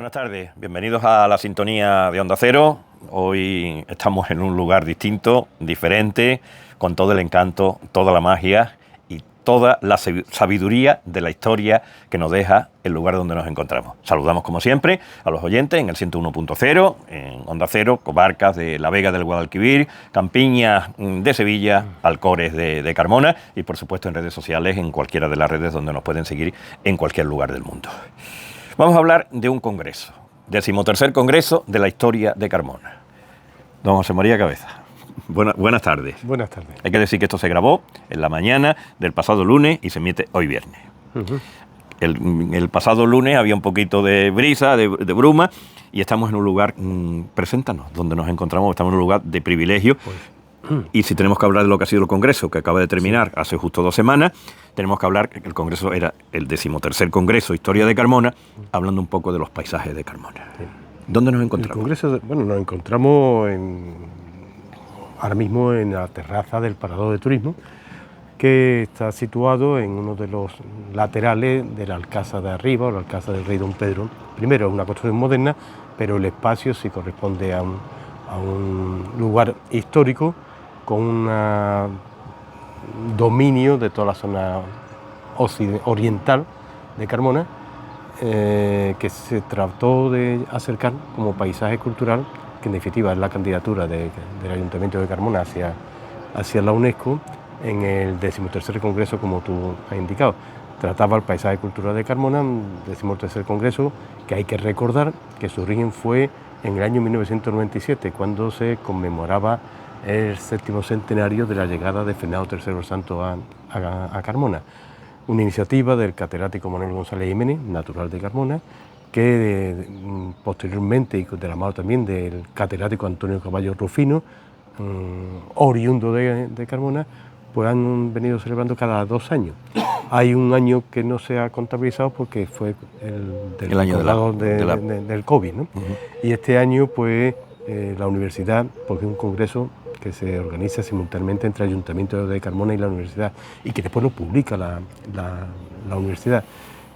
Buenas tardes, bienvenidos a la sintonía de Onda Cero. Hoy estamos en un lugar distinto, diferente, con todo el encanto, toda la magia y toda la sabiduría de la historia que nos deja el lugar donde nos encontramos. Saludamos como siempre a los oyentes en el 101.0, en Onda Cero, comarcas de La Vega del Guadalquivir, Campiñas de Sevilla, Alcores de Carmona y por supuesto en redes sociales, en cualquiera de las redes donde nos pueden seguir en cualquier lugar del mundo. Vamos a hablar de un congreso, 13º Congreso de la Historia de Carmona. Don José María Cabeza, buenas tardes. Buenas tardes. Hay que decir que esto se grabó en la mañana del pasado lunes y se emite hoy viernes. El pasado lunes había un poquito de brisa, de bruma, y estamos en un lugar, preséntanos, donde nos encontramos, estamos en un lugar de privilegio. Y si tenemos que hablar de lo que ha sido el Congreso, que acaba de terminar hace justo 2 semanas, tenemos que hablar que el Congreso era el 13º Congreso Historia de Carmona, hablando un poco de los paisajes de Carmona. Sí. ¿Dónde nos encontramos? El Congreso, nos encontramos ahora mismo en la terraza del Parador de Turismo, que está situado en uno de los laterales de la Alcázar de arriba, o la Alcázar del Rey Don Pedro. Primero, es una construcción moderna, pero el espacio sí corresponde a un lugar histórico, con un dominio de toda la zona oriental de Carmona, que se trató de acercar como paisaje cultural, que en definitiva es la candidatura del Ayuntamiento de Carmona hacia la UNESCO en el 13º Congreso, como tú has indicado. Trataba el paisaje cultural de Carmona, un 13º Congreso que hay que recordar que su origen fue en el año 1997, cuando se conmemoraba el 7º centenario de la llegada de Fernando III el Santo a Carmona. Una iniciativa del catedrático Manuel González Jiménez, natural de Carmona, que posteriormente, y de la mano también del catedrático Antonio Caballo Rufino, oriundo de Carmona, pues han venido celebrando cada 2 años. Hay un año que no se ha contabilizado porque fue el año del COVID, ¿no? Y este año, pues, la universidad, porque es un congreso que se organiza simultáneamente entre el Ayuntamiento de Carmona y la universidad, y que después lo publica la universidad,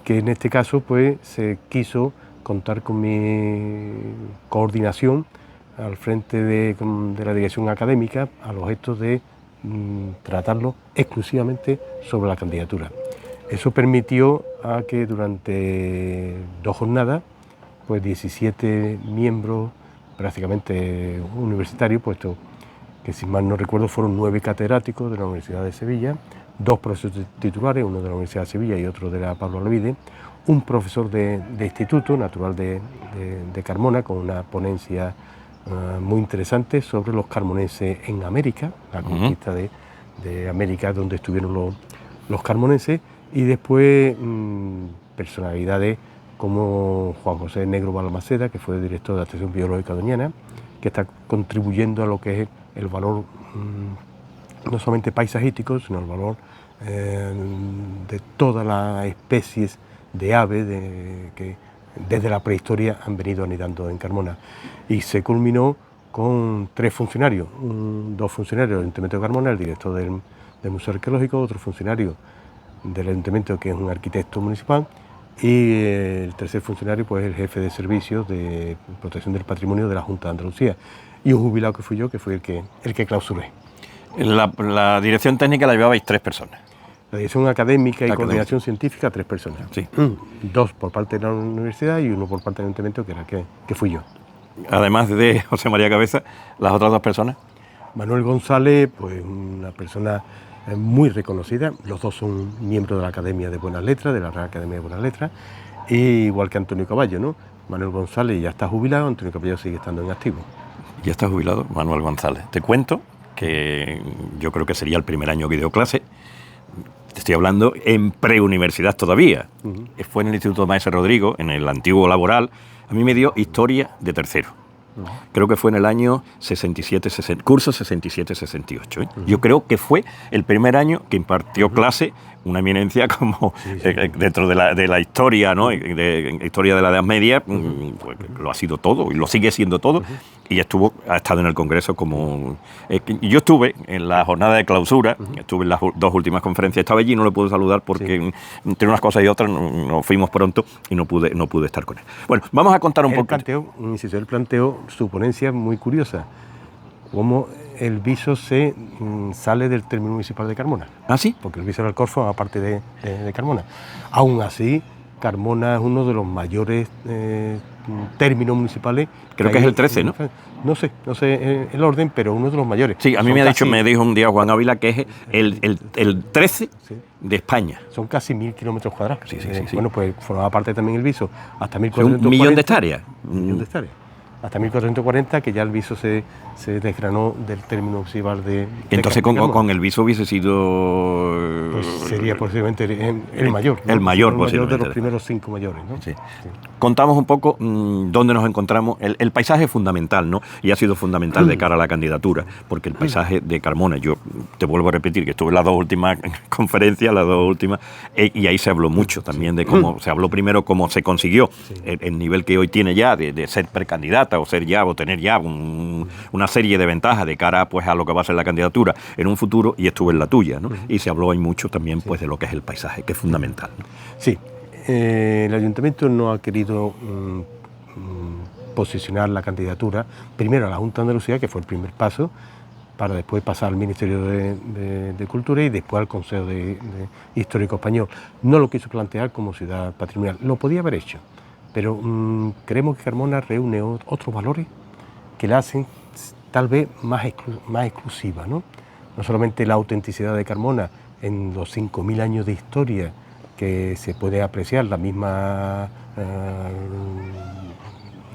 que en este caso, pues, se quiso contar con mi coordinación al frente de la dirección académica a los efectos de tratarlo exclusivamente sobre la candidatura. Eso permitió a que durante 2 jornadas, pues 17 miembros prácticamente universitarios, puesto que si mal no recuerdo fueron 9 catedráticos de la Universidad de Sevilla, 2 profesores titulares, uno de la Universidad de Sevilla y otro de la Pablo Olavide, un profesor de instituto natural de Carmona, con una ponencia muy interesante sobre los carmonenses en América, la conquista de América, donde estuvieron los carmonenses, y después personalidades como Juan José Negro Balmaceda, que fue director de la Estación Biológica Doñana, que está contribuyendo a lo que es el valor no solamente paisajístico, sino el valor de todas las especies de aves que desde la prehistoria han venido anidando en Carmona. Y se culminó con 3 funcionarios, 2 funcionarios del Ayuntamiento de Carmona, el director del Museo Arqueológico, otro funcionario del Ayuntamiento que es un arquitecto municipal, y el tercer funcionario, pues, el jefe de servicios de protección del patrimonio de la Junta de Andalucía, y un jubilado que fui yo, que fue el que clausuré. La dirección técnica la llevabais 3 personas. La dirección académica y coordinación científica, 3 personas. Sí. 2 por parte de la universidad y 1 por parte del ayuntamiento, que fui yo. Además de José María Cabeza, las otras 2 personas. Manuel González, pues una persona muy reconocida. Los 2 son miembros de la Academia de Buenas Letras, de la Real Academia de Buenas Letras, y igual que Antonio Caballo, ¿no? Manuel González ya está jubilado, Antonio Caballo sigue estando en activo. Ya está jubilado Manuel González. Te cuento que yo creo que sería el primer año que dio clase. Te estoy hablando en preuniversidad todavía. Fue en el Instituto Maese Rodrigo, en el antiguo Laboral. A mí me dio historia de tercero. Creo que fue en el año 67-68. Yo creo que fue el primer año que impartió clase una eminencia como Sí, sí. dentro de la historia, ¿no? Historia de la Edad Media, pues, lo ha sido todo y lo sigue siendo todo. Y ha estado en el Congreso como... yo estuve en la jornada de clausura, estuve en las dos últimas conferencias, estaba allí y no le pude saludar porque entre unas cosas y otras nos fuimos pronto y no pude estar con él. Bueno, vamos a contar un poco. Él planteó su ponencia muy curiosa, cómo el viso sale del término municipal de Carmona. ¿Ah, sí? Porque el viso del Alcor forma parte de Carmona. Aún así, Carmona es uno de los mayores términos municipales. Creo que es el 13, ¿no? No sé el orden, pero uno de los mayores. Sí, a mí me dijo un día Juan Ávila que es el 13 de España. Son casi 1000 kilómetros cuadrados. Sí. Bueno, pues formaba parte también el viso hasta 1 1440. millón de hectáreas. Hasta 1440, que ya el viso se desgranó del término municipal de Entonces con el viso hubiese sido... Pues sería posiblemente el mayor, ¿no? El mayor, posiblemente. De los primeros 5 mayores, ¿no? Sí. Contamos un poco dónde nos encontramos. El paisaje es fundamental, ¿no? Y ha sido fundamental de cara a la candidatura, porque el paisaje de Carmona, yo te vuelvo a repetir que estuve en las dos últimas conferencias, y ahí se habló mucho también de cómo se habló primero cómo se consiguió el nivel que hoy tiene ya de ser precandidata o tener ya una serie de ventajas de cara pues a lo que va a ser la candidatura en un futuro, y estuve en la tuya, ¿no? Y se habló ahí mucho también pues de lo que es el paisaje, que es fundamental, ¿no? Sí, el ayuntamiento no ha querido posicionar la candidatura primero a la Junta de Andalucía, que fue el primer paso, para después pasar al Ministerio de Cultura y después al Consejo Histórico Español. No lo quiso plantear como ciudad patrimonial, lo podía haber hecho, pero creemos que Carmona reúne otros valores que la hacen tal vez más exclusiva, ¿no? No solamente la autenticidad de Carmona en los 5000 años de historia que se puede apreciar, la misma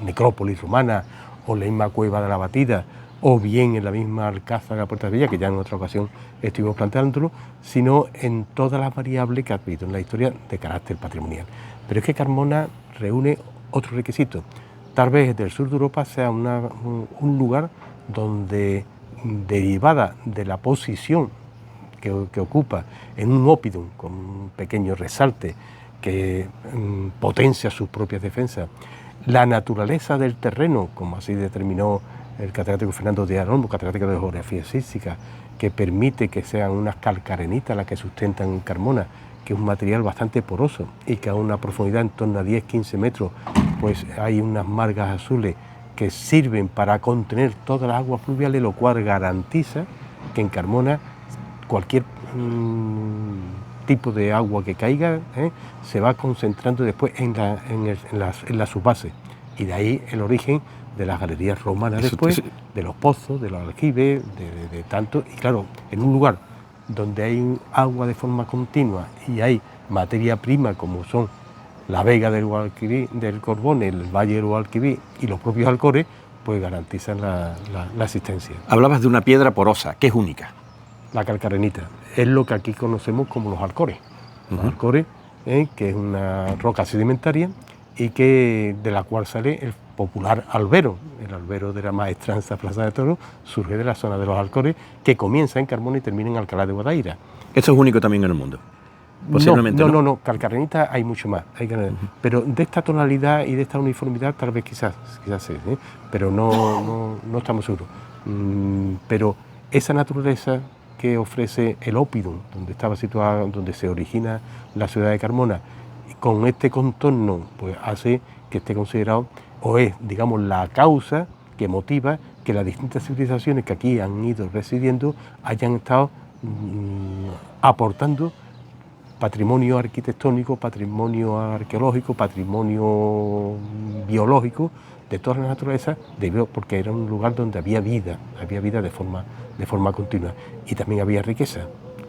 necrópolis romana o la misma cueva de la Batida, o bien en la misma Alcázar de la Puerta de Villa, que ya en otra ocasión estuvimos planteándolo, sino en todas las variables que ha habido en la historia de carácter patrimonial. Pero es que Carmona reúne otros requisitos. Tal vez del sur de Europa sea un lugar donde, derivada de la posición que ocupa en un ópidum con un pequeño resalte que potencia sus propias defensas, la naturaleza del terreno, como así determinó el catedrático Fernando Díaz Olmo, catedrático de Geografía Física, que permite que sean unas calcarenitas las que sustentan Carmona, que es un material bastante poroso y que a una profundidad en torno a 10-15 metros pues hay unas margas azules que sirven para contener todas las aguas fluviales, lo cual garantiza que en Carmona cualquier tipo de agua que caiga se va concentrando después en la subbase, y de ahí el origen de las galerías romanas después, de los pozos, de los aljibes, de tanto, y claro, en un lugar donde hay agua de forma continua y hay materia prima como son la vega del Guadalquivir, del Corbón, el valle del Guadalquivir y los propios Alcores, pues garantizan la asistencia. Hablabas de una piedra porosa, que es única. La calcarenita, es lo que aquí conocemos como los Alcores. Los Alcores, que es una roca sedimentaria y de la cual sale el popular albero. El albero de la maestranza Plaza de Toros surge de la zona de los Alcores, que comienza en Carmona y termina en Alcalá de Guadaira. ¿Eso es único también en el mundo? Posiblemente no, calcarenita hay mucho más, pero de esta tonalidad y de esta uniformidad tal vez quizás sí, pero no estamos seguros. Pero esa naturaleza que ofrece el ópidum, donde estaba situada, donde se origina la ciudad de Carmona, y con este contorno pues hace que esté considerado, o es, digamos, la causa que motiva que las distintas civilizaciones que aquí han ido residiendo hayan estado aportando patrimonio arquitectónico, patrimonio arqueológico, patrimonio biológico de toda la naturaleza, porque era un lugar donde había vida de forma continua, y también había riqueza,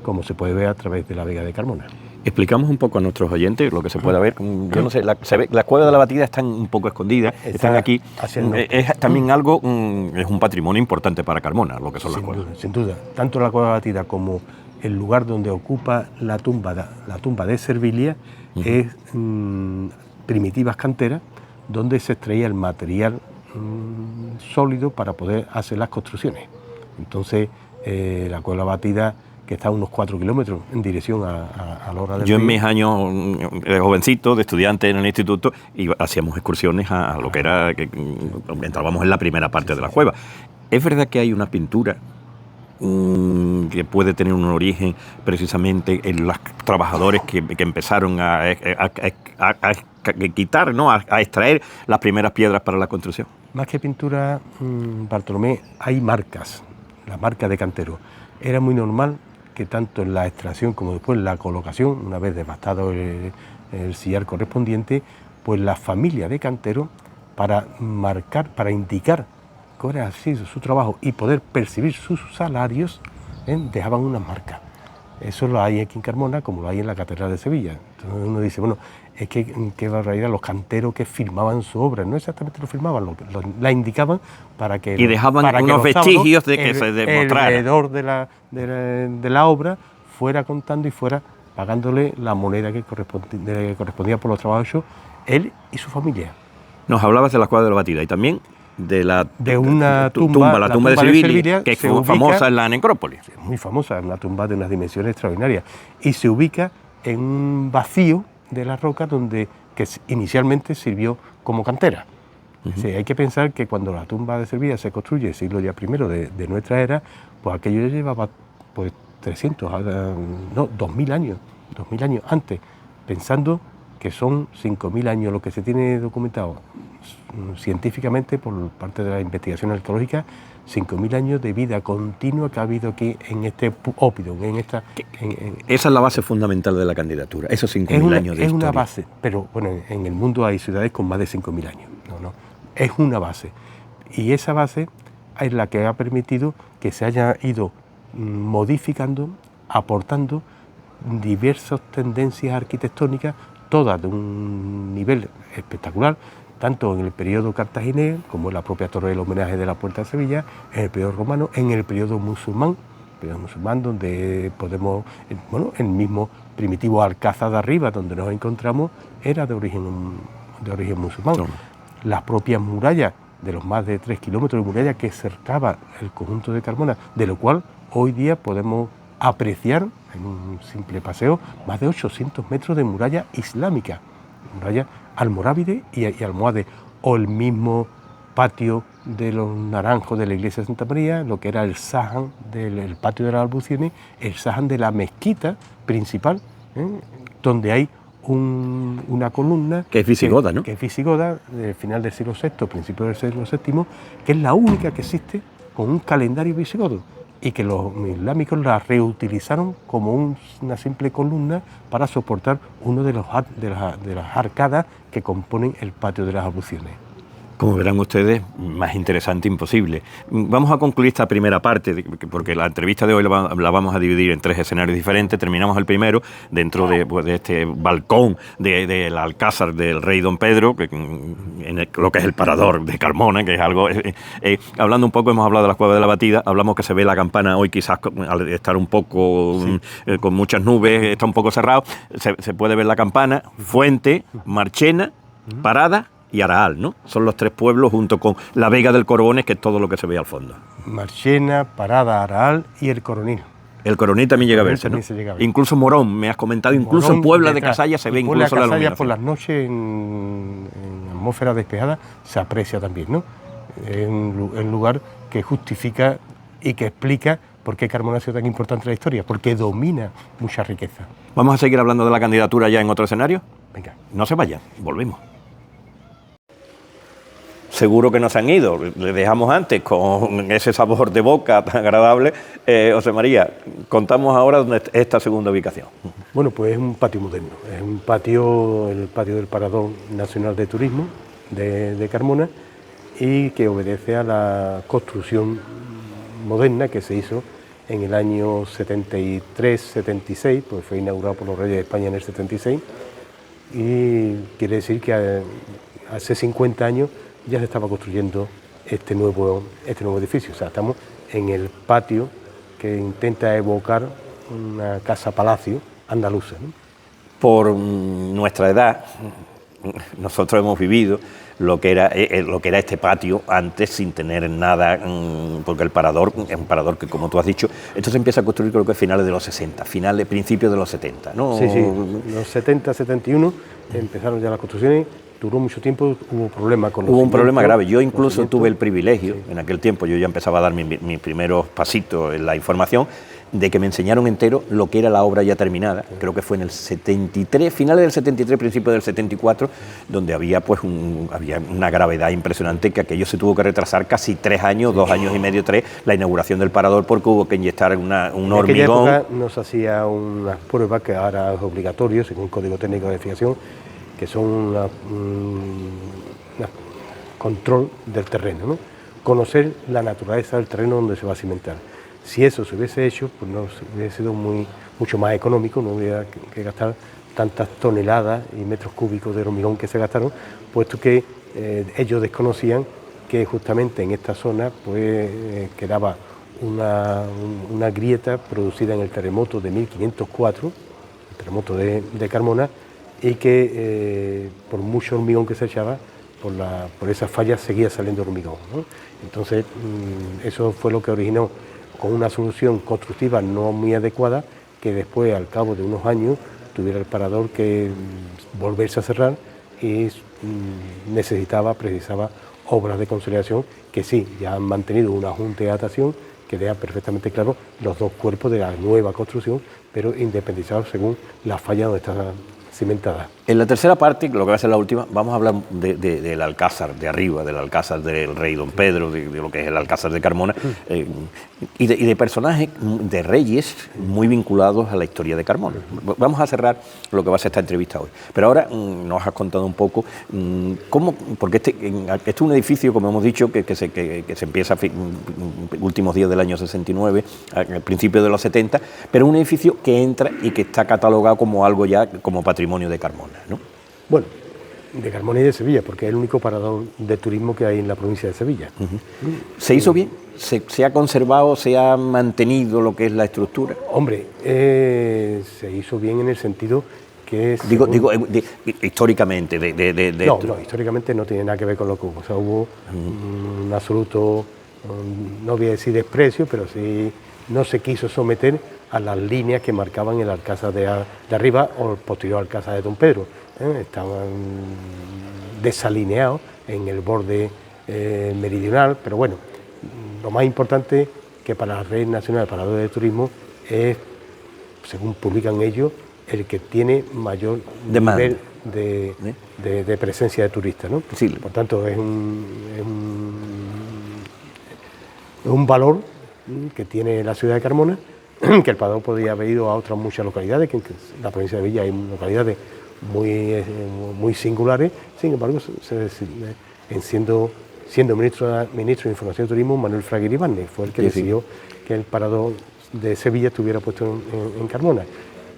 como se puede ver a través de la vega de Carmona. Explicamos un poco a nuestros oyentes lo que se puede ver. Yo no sé, las cuevas de la Batida están un poco escondidas, están aquí. Es también algo, es un patrimonio importante para Carmona, lo que son las cuevas. Sin duda, tanto la cueva de la Batida como el lugar donde ocupa la tumba de Servilia es primitivas canteras donde se extraía el material sólido para poder hacer las construcciones. Entonces, la cueva de la Batida, que está a unos 4 kilómetros en dirección a la hora del Yo en río. mis años de jovencito, de estudiante en el instituto, hacíamos excursiones a lo que era, que entrábamos en la primera parte de la cueva. Es verdad que hay una pintura que puede tener un origen precisamente en los trabajadores que empezaron a quitar, ¿no? a extraer las primeras piedras para la construcción. Más que pintura, Bartolomé, hay marcas, las marcas de cantero. Era muy normal que tanto en la extracción como después en la colocación, una vez devastado el sillar correspondiente, pues la familia de cantero, para marcar, para indicar cuál era su trabajo y poder percibir sus salarios, dejaban unas marcas. Eso lo hay aquí en Carmona, como lo hay en la Catedral de Sevilla. Entonces uno dice, bueno, es que qué barbaridad, los canteros que firmaban su obra, no exactamente lo firmaban, la indicaban para que... Y dejaban unos vestigios de que se demostrara. El veedor de la obra fuera contando y fuera pagándole la moneda que correspondía por los trabajos hechos, él y su familia. Nos hablabas de la Cueva de la Batida y también de una tumba, la tumba de Sevilla, que fue famosa en la necrópolis. Muy famosa, una tumba de unas dimensiones extraordinarias. Y se ubica en un vacío de la roca que inicialmente sirvió como cantera. Sí, hay que pensar que cuando la tumba de Sevilla se construye, siglo ya primero de nuestra era, pues aquello ya llevaba pues 2000 años antes, pensando que son 5000 años lo que se tiene documentado científicamente por parte de la investigación arqueológica, 5000 años de vida continua que ha habido aquí en este ópido, Esa es la base fundamental de la candidatura, esos 5000 años de historia. Es una base, pero bueno, en el mundo hay ciudades con más de 5000 años, es una base. Y esa base es la que ha permitido que se haya ido modificando, aportando diversas tendencias arquitectónicas, todas de un nivel espectacular, tanto en el periodo cartaginés, como en la propia Torre del Homenaje de la Puerta de Sevilla, en el periodo romano, en el periodo musulmán, donde podemos, el mismo primitivo Alcázar de Arriba, donde nos encontramos, era de origen musulmán. No. Las propias murallas, de los más de 3 kilómetros de muralla que cercaba el conjunto de Carmona, de lo cual hoy día podemos apreciar, en un simple paseo, más de 800 metros de muralla islámica, muralla almorávide y almohade, o el mismo patio de los Naranjos de la iglesia de Santa María, lo que era el sahan del patio de las Albucines, el sahan de la mezquita principal, donde hay una columna que es visigoda, ¿no? Que es visigoda, del final del siglo VI, principio del siglo VII, que es la única que existe con un calendario visigodo, y que los islámicos la reutilizaron como una simple columna para soportar uno de las arcadas que componen el patio de las Albucines. Como verán ustedes, más interesante imposible. Vamos a concluir esta primera parte, porque la entrevista de hoy la vamos a dividir en 3 escenarios diferentes. Terminamos el primero dentro de este balcón del Alcázar del Rey Don Pedro, lo que es el parador de Carmona, que es algo... hablando un poco, hemos hablado de la Cueva de la Batida, hablamos que se ve la campana hoy, quizás al estar un poco con muchas nubes, está un poco cerrado, se puede ver la campana, Fuente, Marchena, Parada y Araal, ¿no? Son los 3 pueblos junto con la Vega del Corones, que es todo lo que se ve al fondo. Marchena, Parada, Araal y el Coronil. El Coronil también llega a verse, ¿no? Incluso Morón, me has comentado, incluso Morón, en Puebla de Casalla se ve incluso la iluminación. Por las noches en atmósfera despejada se aprecia también, ¿no? Es un lugar que justifica y que explica por qué Carmona ha sido tan importante en la historia, porque domina mucha riqueza. ¿Vamos a seguir hablando de la candidatura ya en otro escenario? Venga. No se vayan, volvemos. Seguro que no se han ido, les dejamos antes con ese sabor de boca tan agradable. José María, contamos ahora dónde es esta segunda ubicación. Bueno, pues es un patio moderno, es un patio, el patio del Parador Nacional de Turismo de Carmona, y que obedece a la construcción moderna que se hizo en el año 73-76, pues fue inaugurado por los Reyes de España en el 76, y quiere decir que hace 50 años ya se estaba construyendo este nuevo edificio. O sea, estamos en el patio que intenta evocar una casa-palacio andaluza, ¿no? Por nuestra edad, nosotros hemos vivido lo que era este patio antes sin tener nada, porque el parador es un parador que, como tú has dicho, esto se empieza a construir creo que a finales de los 60, principios de los 70, ¿no? Sí, los 70, 71 empezaron ya las construcciones, duró mucho tiempo, hubo problemas con los Hubo un problema grave. Yo incluso cimientos. tuve el privilegio, Sí. en aquel tiempo yo ya empezaba a dar mis primeros pasitos en la información, de que me enseñaron entero lo que era la obra ya terminada. Creo que fue en el 73, finales del 73, principios del 74, donde había pues había una gravedad impresionante, que aquello se tuvo que retrasar casi 3 años, 2 años y medio, 3, la inauguración del parador, porque hubo que inyectar un hormigón. En aquella época nos hacía unas pruebas que ahora es obligatorio, según el Código Técnico de Edificación, que son un control del terreno, ¿no? Conocer la naturaleza del terreno donde se va a cimentar. Si eso se hubiese hecho, pues no hubiese sido mucho más económico, no hubiera que gastar tantas toneladas y metros cúbicos de hormigón que se gastaron, puesto que ellos desconocían que justamente en esta zona pues quedaba una grieta producida en el terremoto de 1504, el terremoto de Carmona, y que por mucho hormigón que se echaba, por esas fallas seguía saliendo hormigón, ¿no? Entonces eso fue lo que originó, con una solución constructiva no muy adecuada, que después, al cabo de unos años, tuviera el parador que volverse a cerrar y precisaba obras de consolidación que sí, ya han mantenido una junta de datación que deja perfectamente claro los dos cuerpos de la nueva construcción, pero independizados según la falla donde está cimentada. En la tercera parte, lo que va a ser la última, vamos a hablar del Alcázar de arriba, del Alcázar del Rey Don Pedro, de lo que es el Alcázar de Carmona, y de personajes, de reyes muy vinculados a la historia de Carmona. Vamos a cerrar lo que va a ser esta entrevista hoy. Pero ahora nos has contado un poco cómo, porque este es un edificio, como hemos dicho, que se empieza a últimos días del año 69, al principio de los 70, pero un edificio que entra y que está catalogado como algo ya, como patrimonio de Carmona, ¿no? Bueno, de Carmona y de Sevilla, porque es el único parador de turismo que hay en la provincia de Sevilla. ¿Se hizo bien? ¿Se ha conservado, se ha mantenido lo que es la estructura? Hombre, se hizo bien en el sentido que... Históricamente, No, históricamente no tiene nada que ver con lo que hubo. O sea, hubo un absoluto, no voy a decir desprecio, pero sí no se quiso someter a las líneas que marcaban el Alcázar de arriba o el posterior Alcázar de Don Pedro. Estaban desalineados en el borde meridional, pero bueno, lo más importante que para la Red Nacional de Paradores de Turismo es, según publican ellos, el que tiene mayor nivel de presencia de turistas, ¿no? Sí. Por tanto, es un valor que tiene la ciudad de Carmona, que el parador podría haber ido a otras muchas localidades, que en la provincia de Sevilla hay localidades muy singulares. Sin embargo, siendo ministro de Información y Turismo, Manuel Fraguer Ibáñez fue el que decidió que el parador de Sevilla estuviera puesto en Carmona,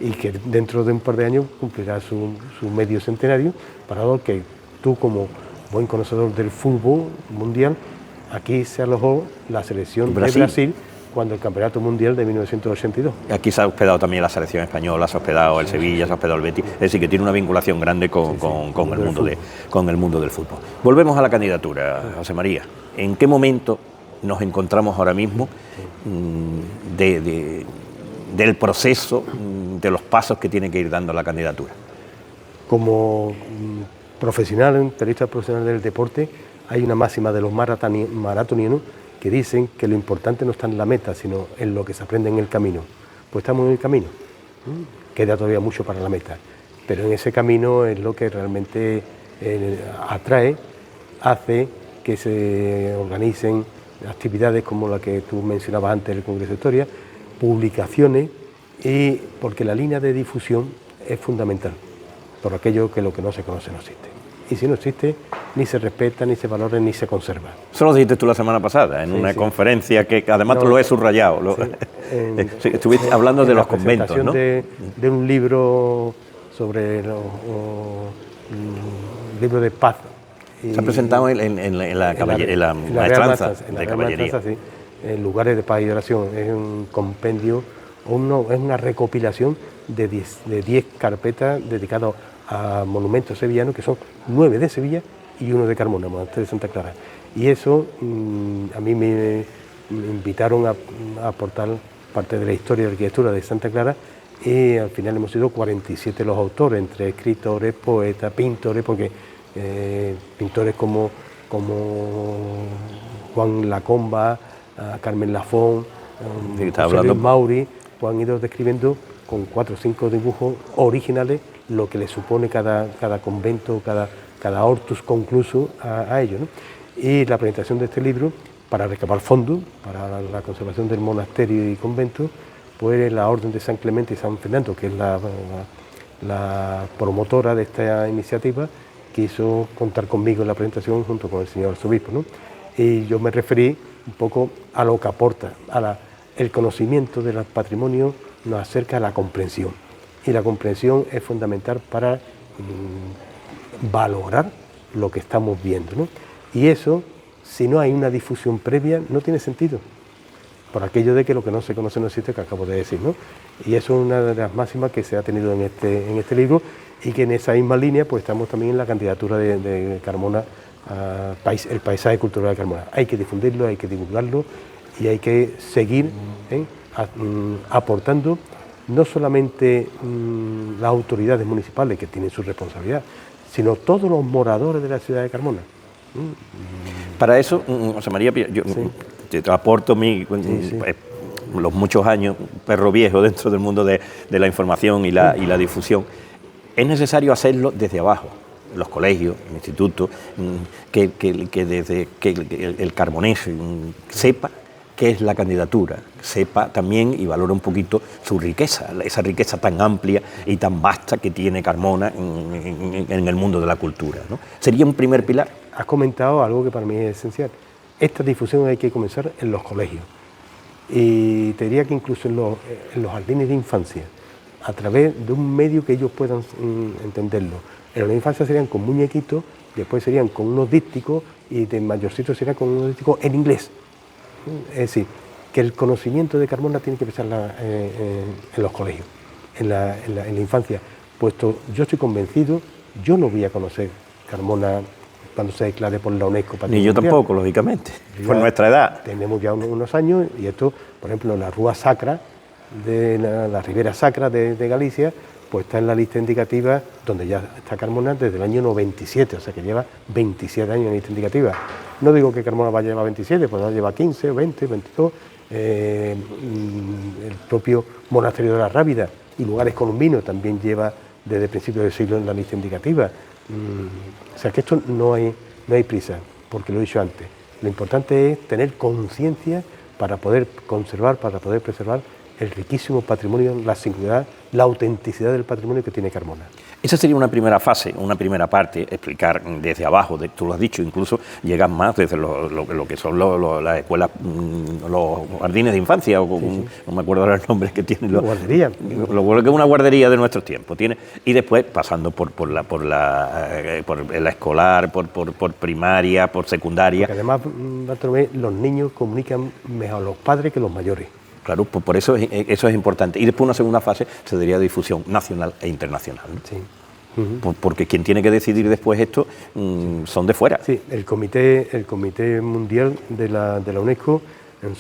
y que dentro de un par de años cumplirá su medio centenario, parador que tú, como buen conocedor del fútbol mundial, aquí se alojó la selección de Brasil cuando el Campeonato Mundial de 1982. Aquí se ha hospedado también la selección española, se ha hospedado el Sevilla, se ha hospedado el Betis, es decir, que tiene una vinculación grande con el mundo del fútbol. Volvemos a la candidatura, José María. ¿En qué momento nos encontramos ahora mismo del proceso, de los pasos que tiene que ir dando la candidatura? Como profesional, periodista profesional del deporte, hay una máxima de los maratonianos que dicen que lo importante no está en la meta, sino en lo que se aprende en el camino. Pues estamos en el camino, queda todavía mucho para la meta, pero en ese camino es lo que realmente atrae, hace que se organicen actividades como la que tú mencionabas antes del Congreso de Historia, publicaciones, y porque la línea de difusión es fundamental, por aquello que lo que no se conoce no existe. Y si no existe, ni se respeta, ni se valora, ni se conserva. Eso lo dijiste tú la semana pasada, en una conferencia que además lo he subrayado. Estuviste hablando de los conventos, ¿no? De un libro sobre libro de paz. Se ha presentado en la maestranza de caballería. En lugares de paz y oración. Es un compendio, es una recopilación de 10 carpetas dedicadas a monumentos sevillanos, que son 9 de Sevilla y 1 de Carmona, Monasterio de Santa Clara. Y eso a mí me invitaron a aportar parte de la historia de la arquitectura de Santa Clara, y al final hemos sido 47 los autores, entre escritores, poetas, pintores, porque pintores como Juan Lacomba, Carmen Lafón, José Luis Mauri, pues han ido describiendo con 4 o 5 dibujos originales lo que le supone cada convento, cada hortus concluso a ellos, ¿no? Y la presentación de este libro, para recabar fondos para la conservación del monasterio y convento, pues la Orden de San Clemente y San Fernando, que es la promotora de esta iniciativa, quiso contar conmigo en la presentación junto con el señor arzobispo, ¿no? Y yo me referí un poco a lo que aporta, el conocimiento del patrimonio nos acerca a la comprensión, y la comprensión es fundamental para valorar lo que estamos viendo, ¿no? Y eso, si no hay una difusión previa, no tiene sentido, por aquello de que lo que no se conoce no existe, que acabo de decir, ¿no? Y eso es una de las máximas que se ha tenido en este libro, y que en esa misma línea pues estamos también en la candidatura de Carmona, el paisaje cultural de Carmona. Hay que difundirlo, hay que divulgarlo, y hay que seguir aportando no solamente las autoridades municipales, que tienen su responsabilidad, sino todos los moradores de la ciudad de Carmona. Para eso, José María, yo te aporto los muchos años, perro viejo dentro del mundo de la información y la difusión. Es necesario hacerlo desde abajo, en los colegios, en institutos, que el carmonés sepa qué es la candidatura, sepa también y valore un poquito su riqueza, esa riqueza tan amplia y tan vasta que tiene Carmona en el mundo de la cultura, ¿no? Sería un primer pilar. Has comentado algo que para mí es esencial. Esta difusión hay que comenzar en los colegios, y te diría que incluso en los jardines de infancia, a través de un medio que ellos puedan entenderlo. En la infancia serían con muñequitos, después serían con unos dípticos, y de mayorcitos serían con unos dípticos en inglés. Es decir, que el conocimiento de Carmona tiene que empezar en los colegios, en la infancia, puesto yo estoy convencido, yo no voy a conocer Carmona cuando se declare por la UNESCO. Ni yo tampoco, lógicamente, por nuestra edad. Tenemos ya unos años, y esto, por ejemplo, la Rúa Sacra, de la Ribera Sacra de Galicia, pues está en la lista indicativa, donde ya está Carmona desde el año 97, o sea que lleva 27 años en lista indicativa. No digo que Carmona vaya a llevar 27, pues va a llevar 15, 20, 22. El propio monasterio de la Rábida y lugares colombinos también lleva desde principios del siglo en la lista indicativa. O sea que esto no hay prisa, porque lo he dicho antes. Lo importante es tener conciencia para poder conservar, para poder preservar el riquísimo patrimonio, la singularidad, la autenticidad del patrimonio que tiene Carmona. Esa sería una primera fase, una primera parte, explicar desde abajo, tú lo has dicho, incluso llegan más desde lo que son las escuelas, los jardines de infancia, o no me acuerdo ahora el nombre que tienen. Una guardería. Lo que es una guardería de nuestros tiempos, tiene, y después pasando por la escolar, por primaria, por secundaria. Porque además, Bartolomé, los niños comunican mejor a los padres que los mayores. Claro, pues por eso es importante. Y después una segunda fase se daría difusión nacional e internacional, ¿no? Sí. Porque quien tiene que decidir después esto son de fuera. Sí, el Comité Mundial de la UNESCO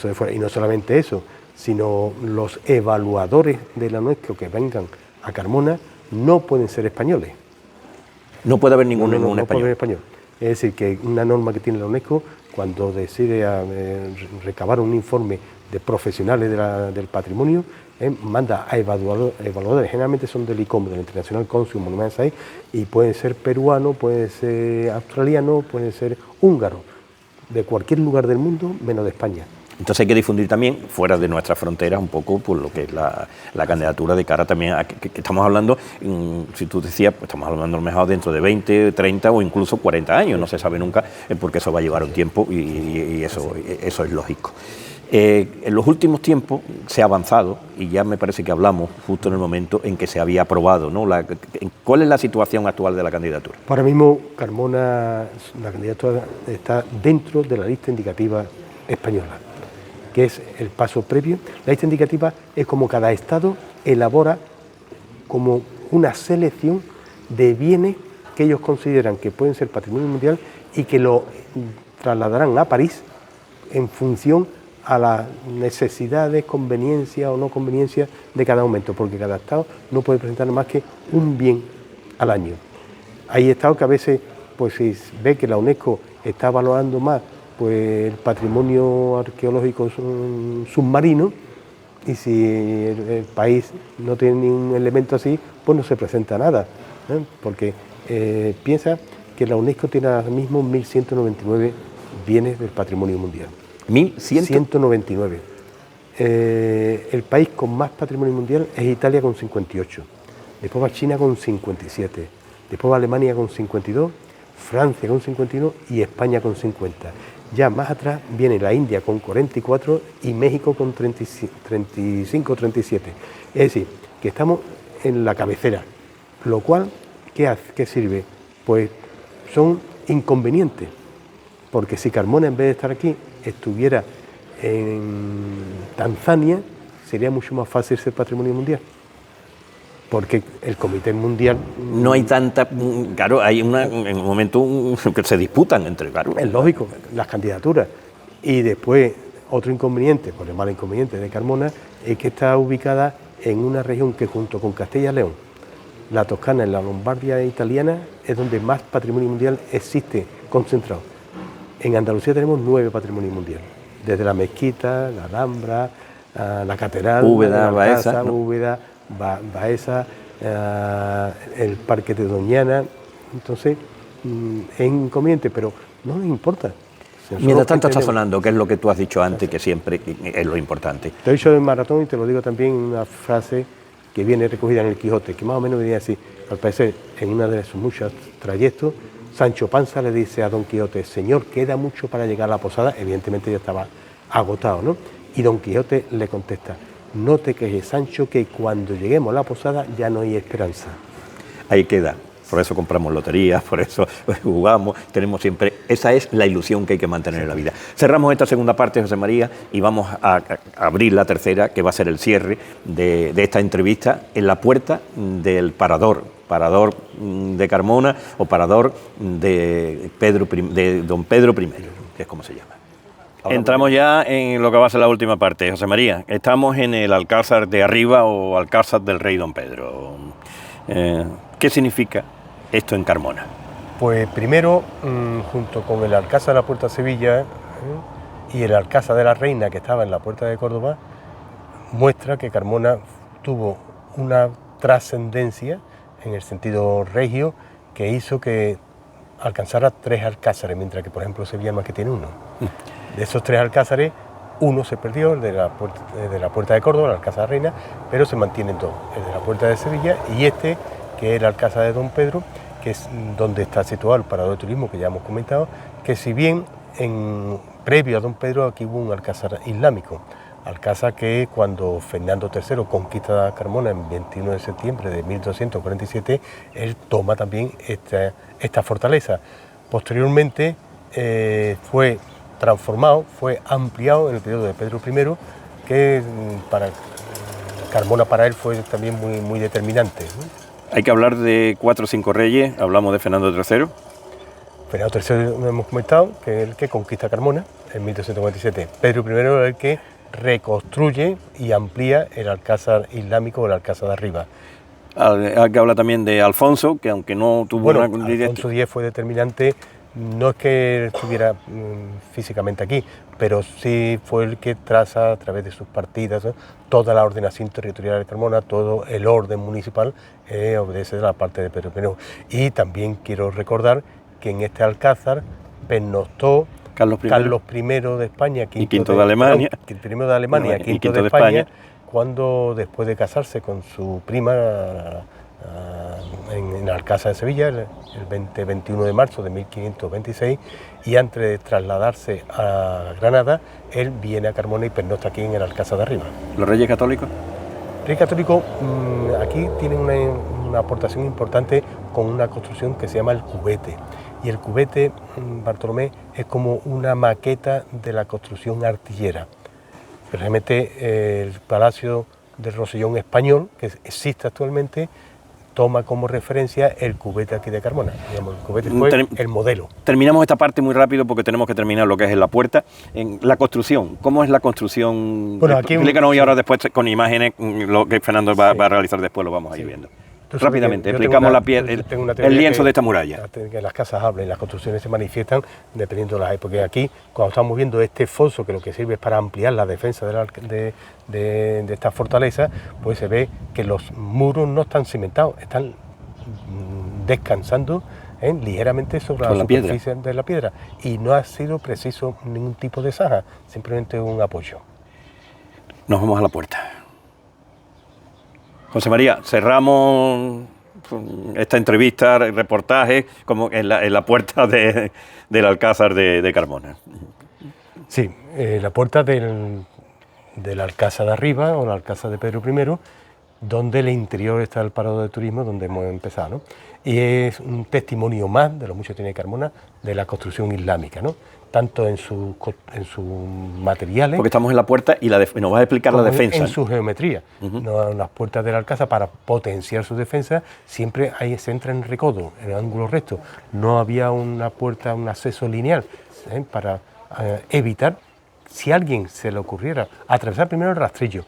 son de fuera. Y no solamente eso, sino los evaluadores de la UNESCO que vengan a Carmona no pueden ser españoles. No puede haber ningún no español. Puede haber español. Es decir, que una norma que tiene la UNESCO, cuando decide recabar un informe de profesionales del patrimonio, manda a evaluadores, generalmente son del ICOM, del International Council on Monument Sites, y puede ser peruano, puede ser australiano, puede ser húngaro, de cualquier lugar del mundo, menos de España. Entonces hay que difundir también fuera de nuestras fronteras un poco por lo que es la candidatura de cara también a que estamos hablando, si tú decías, pues estamos hablando a lo mejor dentro de 20, 30 o incluso 40 años, no se sabe nunca, porque eso va a llevar un tiempo y eso es lógico. En los últimos tiempos se ha avanzado, y ya me parece que hablamos justo en el momento en que se había aprobado, ¿no? ¿Cuál es la situación actual de la candidatura? Ahora mismo Carmona, la candidatura está dentro de la lista indicativa española, que es el paso previo. La lista indicativa es como cada estado elabora como una selección de bienes que ellos consideran que pueden ser patrimonio mundial y que lo trasladarán a París en función a las necesidades, conveniencia o no conveniencia de cada momento, porque cada estado no puede presentar más que un bien al año. Hay estados que a veces, pues si ve que la UNESCO está valorando más pues el patrimonio arqueológico submarino, y si el país no tiene ningún elemento así, pues no se presenta nada, porque piensa que la UNESCO tiene ahora mismo 1.199 bienes del patrimonio mundial. 1.199. El país con más patrimonio mundial es Italia con 58, después va China con 57, después va Alemania con 52, Francia con 51 y España con 50. Ya más atrás viene la India con 44 y México con 35 o 37. Es decir, que estamos en la cabecera, lo cual, ¿qué sirve? Pues son inconvenientes, porque si Carmona, en vez de estar aquí, estuviera en Tanzania, sería mucho más fácil ser patrimonio mundial, porque el Comité Mundial... No hay tanta... Claro, hay en un momento que se disputan entre... Claro, es lógico, las candidaturas. Y después, otro inconveniente, por el mal inconveniente de Carmona, es que está ubicada en una región que junto con Castilla y León, la Toscana y la Lombardia italiana, es donde más patrimonio mundial existe concentrado. En Andalucía tenemos 9 patrimonios mundiales, desde la mezquita, la Alhambra, la catedral, Úbeda, la Baeza, casa, ¿no? Úbeda, Baeza, el parque de Doñana. Entonces, es inconveniente, pero no nos importa. Mientras tanto está sonando, que es lo que tú has dicho antes, que siempre es lo importante. Te he dicho del maratón y te lo digo también en una frase que viene recogida en el Quijote, que más o menos venía así. Al parecer, en una de sus muchos trayectos, Sancho Panza le dice a Don Quijote: Señor, queda mucho para llegar a la posada. Evidentemente ya estaba agotado, ¿no? Y Don Quijote le contesta: no te quejes, Sancho, que cuando lleguemos a la posada ya no hay esperanza. Ahí queda. Por eso compramos loterías, por eso jugamos, tenemos siempre... Esa es la ilusión que hay que mantener en la vida. Cerramos esta segunda parte, José María, y vamos a abrir la tercera, que va a ser el cierre de esta entrevista en la puerta del parador de Carmona o parador de Don Pedro I, que es como se llama. Entramos ya en lo que va a ser la última parte, José María. Estamos en el Alcázar de Arriba o Alcázar del Rey Don Pedro. ¿Qué significa esto en Carmona? Pues primero, junto con el Alcázar de la Puerta de Sevilla y el Alcázar de la Reina, que estaba en la Puerta de Córdoba, muestra que Carmona tuvo una trascendencia en el sentido regio que hizo que alcanzara 3 alcázares, mientras que, por ejemplo, Sevilla más que tiene uno. De esos 3 alcázares, uno se perdió, el de la Puerta de Córdoba, el Alcázar de la Reina, pero se mantienen todos, el de la Puerta de Sevilla y este, que es el Alcázar de Don Pedro, que es donde está situado el parador de turismo que ya hemos comentado, que si bien previo a Don Pedro aquí hubo un alcázar islámico, alcázar que cuando Fernando III conquista Carmona en 21 de septiembre de 1247, él toma también esta fortaleza. Posteriormente fue transformado, fue ampliado en el periodo de Pedro I, que para Carmona para él fue también muy determinante, ¿no? Hay que hablar de 4 o 5 reyes, hablamos de Fernando III. Fernando III lo hemos comentado, que es el que conquista Carmona en 1247. Pedro I es el que reconstruye y amplía el alcázar islámico o el alcázar de Arriba. Hay que hablar también de Alfonso, que aunque no tuvo una... Alfonso X fue determinante, no es que estuviera físicamente aquí, pero sí fue el que traza a través de sus partidas, ¿no?, toda la ordenación territorial de Carmona, todo el orden municipal obedece de la parte de Pedro I. Y también quiero recordar que en este alcázar pernoctó Carlos I de España, quinto de Alemania, primero de Alemania, quinto de España, cuando después de casarse con su prima en el Alcázar de Sevilla, el 21 de marzo de 1526, y antes de trasladarse a Granada, él viene a Carmona y pernocta aquí en el Alcázar de Arriba. ¿Los Reyes Católicos? Los Reyes Católicos aquí tienen una aportación importante con una construcción que se llama el cubete. Y el cubete, Bartolomé, es como una maqueta de la construcción artillera. Realmente el Palacio del Rosellón español, que existe actualmente, toma como referencia el cubete aquí de Carmona. Digamos, el cubete fue el modelo. Terminamos esta parte muy rápido porque tenemos que terminar lo que es en la puerta. En la construcción, ¿cómo es la construcción? Bueno, aquí explícanos y ahora después con imágenes, lo que Fernando va a realizar después lo vamos a ir viendo. Rápidamente, explicamos el lienzo de esta muralla. Que las casas hablen, las construcciones se manifiestan dependiendo de las épocas. Aquí, cuando estamos viendo este foso, que lo que sirve es para ampliar la defensa de esta fortaleza, pues se ve que los muros no están cimentados, están descansando ligeramente sobre la superficie de la piedra. Y no ha sido preciso ningún tipo de zaja, simplemente un apoyo. Nos vamos a la puerta. José María, cerramos esta entrevista, el reportaje, como en la puerta del Alcázar de Carmona. Sí, la puerta del Alcázar de arriba, o el Alcázar de Pedro I, donde el interior está el parado de turismo, donde hemos empezado, ¿no? Y es un testimonio más, de lo mucho que tiene Carmona, de la construcción islámica, ¿no? Tanto en sus materiales... Porque estamos en la puerta y nos vas a explicar la defensa. En su geometría. No, las puertas del Alcázar, para potenciar su defensa, siempre ahí se entra en recodo, en ángulo recto. No había una puerta, un acceso lineal, para evitar, si a alguien se le ocurriera, atravesar primero el rastrillo.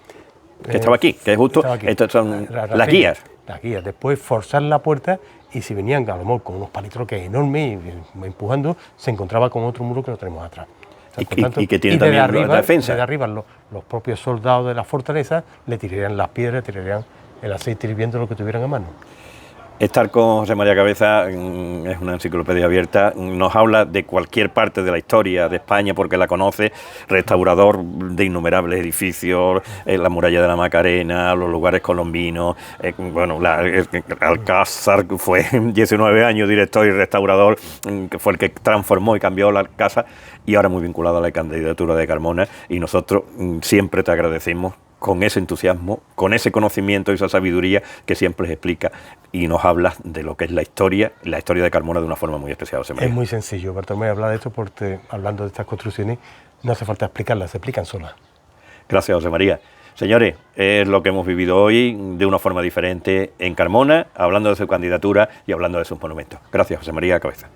Que estaba aquí, que es justo, estas son las guías. Las guías, después forzar la puerta, y si venían a lo mejor con unos palitroques enormes y empujando, se encontraba con otro muro que lo tenemos atrás. O sea, y que tiene también la defensa. Desde arriba los propios soldados de la fortaleza le tirarían las piedras, tirarían el aceite hirviendo, lo que tuvieran a mano. Estar con José María Cabeza es una enciclopedia abierta, nos habla de cualquier parte de la historia de España porque la conoce, restaurador de innumerables edificios, la muralla de la Macarena, los lugares colombinos, Alcázar, fue 19 años director y restaurador, que fue el que transformó y cambió la casa, y ahora muy vinculado a la candidatura de Carmona, y nosotros siempre te agradecemos con ese entusiasmo, con ese conocimiento y esa sabiduría que siempre les explica y nos habla de lo que es la historia de Carmona de una forma muy especial. Es muy sencillo, Bartolomé, hablar de esto porque hablando de estas construcciones no hace falta explicarlas, se explican solas. Gracias, José María. Señores, es lo que hemos vivido hoy de una forma diferente en Carmona, hablando de su candidatura y hablando de sus monumentos. Gracias, José María Cabeza.